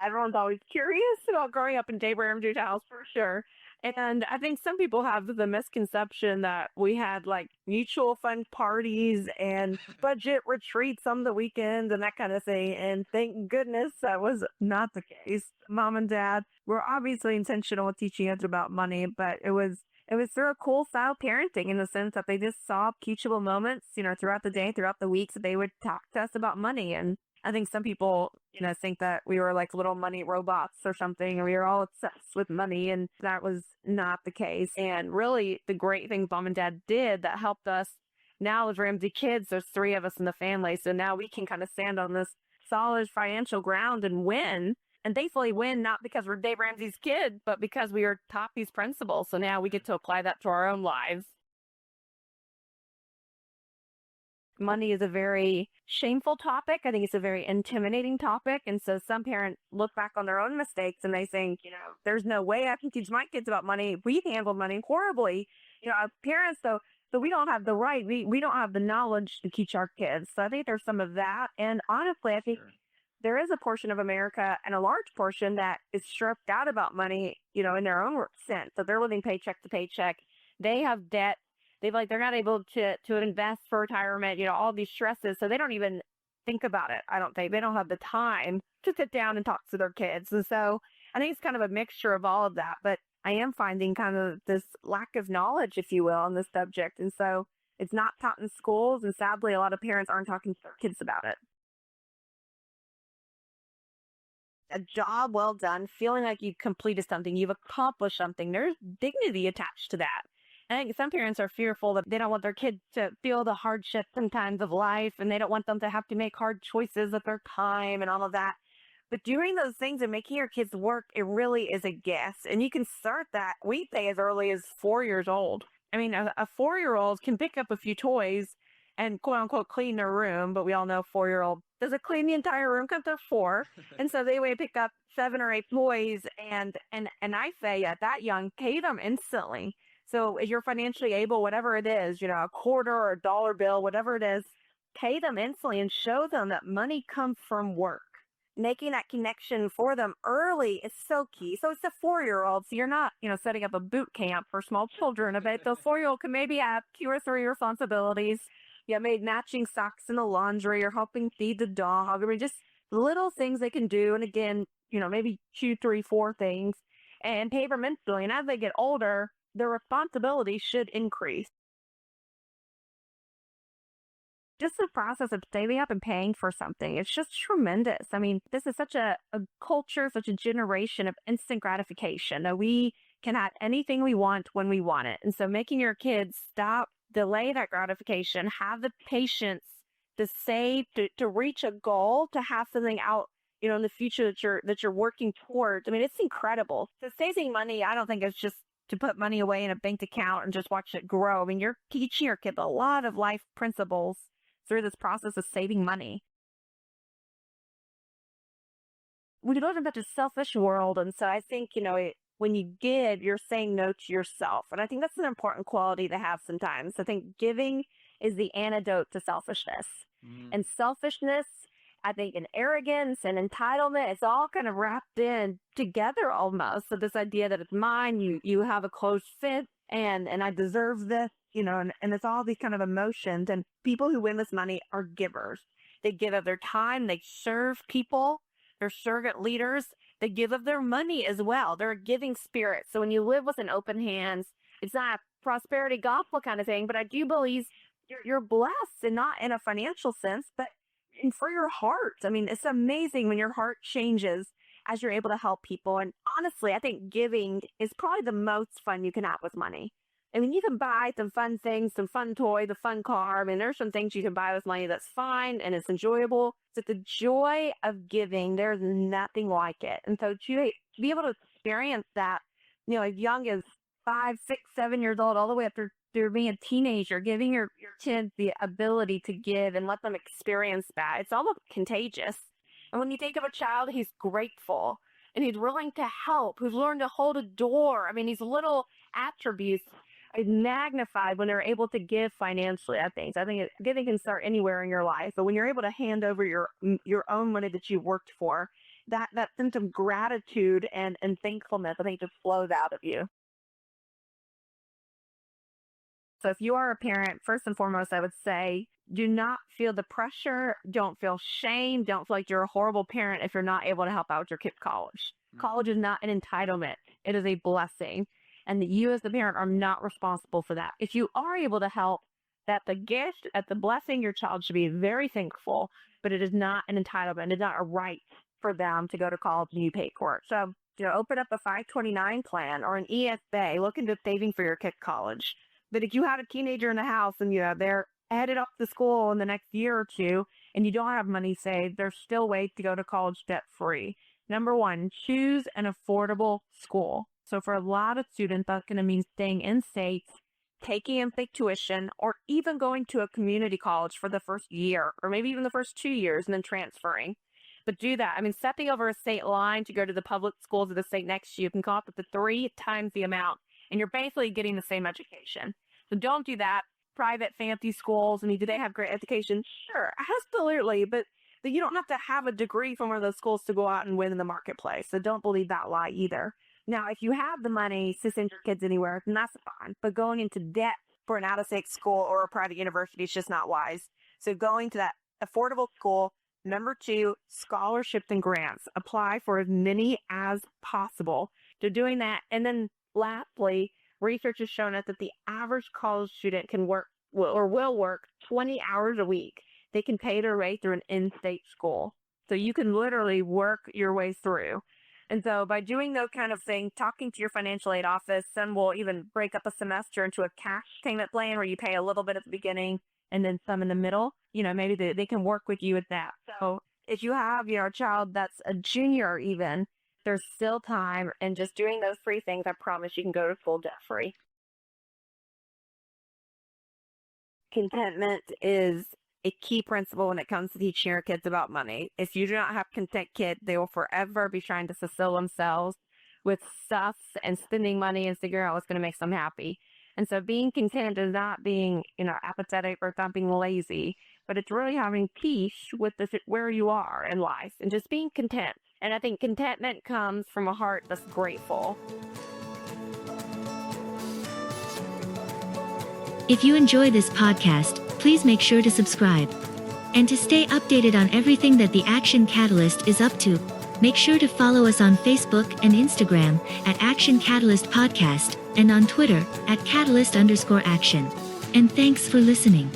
everyone's always curious about growing up in Dave Ramsey's house for sure. And I think some people have the misconception that we had like mutual fund parties and budget retreats on the weekends and that kind of thing. And thank goodness that was not the case. Mom and dad were obviously intentional with teaching us about money, but it was through a cool style parenting in the sense that they just saw teachable moments, throughout the day, throughout the weeks that they would talk to us about money. And I think some people, think that we were like little money robots or something, and we were all obsessed with money. And that was not the case. And really, the great thing mom and dad did that helped us now as Ramsey kids, there's three of us in the family. So now we can kind of stand on this solid financial ground and win. And thankfully win not because we're Dave Ramsey's kid, but because we were taught these principles. So now we get to apply that to our own lives. Money is a very shameful topic. I think it's a very intimidating topic. And so some parents look back on their own mistakes and they think, there's no way I can teach my kids about money. We handle money horribly. Our parents, though, so we don't have the right, we don't have the knowledge to teach our kids. So I think there's some of that. And honestly, I think there is a portion of America and a large portion that is stripped out about money, in their own sense. So they're living paycheck to paycheck. They have debt. They're not able to invest for retirement, all these stresses. So they don't even think about it. I don't think they don't have the time to sit down and talk to their kids. And so I think it's kind of a mixture of all of that, but I am finding kind of this lack of knowledge, if you will, on this subject. And so it's not taught in schools. And sadly, a lot of parents aren't talking to their kids about it. A job well done, feeling like you've completed something, you've accomplished something. There's dignity attached to that. I think some parents are fearful that they don't want their kids to feel the hardships sometimes of life, and they don't want them to have to make hard choices with their time and all of that. But doing those things and making your kids work, it really is a gift. And you can start that, we say, as early as 4 years old. I mean, a 4-year-old can pick up a few toys and quote unquote clean their room, but we all know 4-year-old doesn't clean the entire room because they're four. And so they would pick up 7 or 8 toys and I say at that young, pay them instantly. So if you're financially able, whatever it is, a quarter or a dollar bill, whatever it is, pay them instantly and show them that money comes from work. Making that connection for them early is so key. So it's a 4-year-old. So you're not, setting up a boot camp for small children. I bet the 4-year-old can maybe have 2 or 3 responsibilities. Made matching socks in the laundry or helping feed the dog. I mean, just little things they can do. And again, maybe 2, 3, 4 things and pay them instantly. And as they get older, their responsibility should increase. Just the process of saving up and paying for something, it's just tremendous. I mean, this is such a culture, such a generation of instant gratification that we can have anything we want when we want it. And so making your kids delay that gratification, have the patience to save, to reach a goal, to have something out, in the future that you're working towards. I mean, it's incredible. So saving money, I don't think it's just to put money away in a bank account and just watch it grow. I mean, you're teaching your kids a lot of life principles through this process of saving money. We live in such a selfish world. And so I think, when you give, you're saying no to yourself. And I think that's an important quality to have sometimes. I think giving is the antidote to selfishness. And selfishness, I think, and arrogance and entitlement, it's all kind of wrapped in together almost. So this idea that it's mine, you have a close fit and I deserve this, and it's all these kind of emotions. And people who win this money are givers. They give of their time, they serve people, they're servant leaders. They give of their money as well. They're a giving spirit. So when you live with an open hands, it's not a prosperity gospel kind of thing, but I do believe you're blessed, and not in a financial sense, but for your heart. I mean, it's amazing when your heart changes as you're able to help people. And honestly, I think giving is probably the most fun you can have with money. I mean, you can buy some fun things, some fun toy, the fun car. I mean, there's some things you can buy with money that's fine and it's enjoyable. So the joy of giving, there's nothing like it. And so to be able to experience that, as young as 5, 6, 7 years old, all the way up through being a teenager, giving your kids the ability to give and let them experience that, it's almost contagious. And when you think of a child, he's grateful and he's willing to help, who's learned to hold a door. I mean, these little attributes are magnified when they're able to give financially. I think giving can start anywhere in your life, but when you're able to hand over your own money that you worked for that sense of gratitude and thankfulness, I think, just flows out of you. So if you are a parent, first and foremost, I would say do not feel the pressure. Don't feel shame. Don't feel like you're a horrible parent if you're not able to help out your kid's college. College is not an entitlement, it is a blessing. And that you, as the parent, are not responsible for that. If you are able to help, that the gift, at the blessing, your child should be very thankful, but it is not an entitlement. It's not a right for them to go to college and you pay for it. So, open up a 529 plan or an ESA. Look into saving for your kid's college. But if you have a teenager in the house and they're headed off to school in the next year or two and you don't have money saved, there's still ways to go to college debt free. Number one, choose an affordable school. So for a lot of students, that's going to mean staying in state, taking in-state tuition, or even going to a community college for the first year or maybe even the first 2 years and then transferring. But do that. I mean, stepping over a state line to go to the public schools of the state next to you can cost up to 3 times the amount, and you're basically getting the same education. So don't do that. Private fancy schools, do they have great education? Sure, absolutely. But you don't have to have a degree from one of those schools to go out and win in the marketplace. So don't believe that lie either. Now, if you have the money to send your kids anywhere, then that's fine. But going into debt for an out-of-state school or a private university is just not wise. So going to that affordable school. Number 2, scholarships and grants. Apply for as many as possible. So doing that. And then lastly, research has shown us that the average college student can work or will work 20 hours a week. They can pay their way through an in-state school. So you can literally work your way through. And so by doing those kind of things, talking to your financial aid office, some will even break up a semester into a cash payment plan where you pay a little bit at the beginning and then some in the middle. Maybe they can work with you with that. So if you have a child that's a junior even, there's still time, and just doing those 3 things, I promise you can go to school debt free. Contentment is a key principle when it comes to teaching your kids about money. If you do not have content kids, they will forever be trying to fulfill themselves with stuff and spending money and figuring out what's going to make them happy. And so being content is not being, apathetic or not being lazy, but it's really having peace with where you are in life and just being content. And I think contentment comes from a heart that's grateful. If you enjoy this podcast, please make sure to subscribe. And to stay updated on everything that the Action Catalyst is up to, make sure to follow us on Facebook and Instagram at Action Catalyst Podcast and on Twitter at Catalyst_Action. And thanks for listening.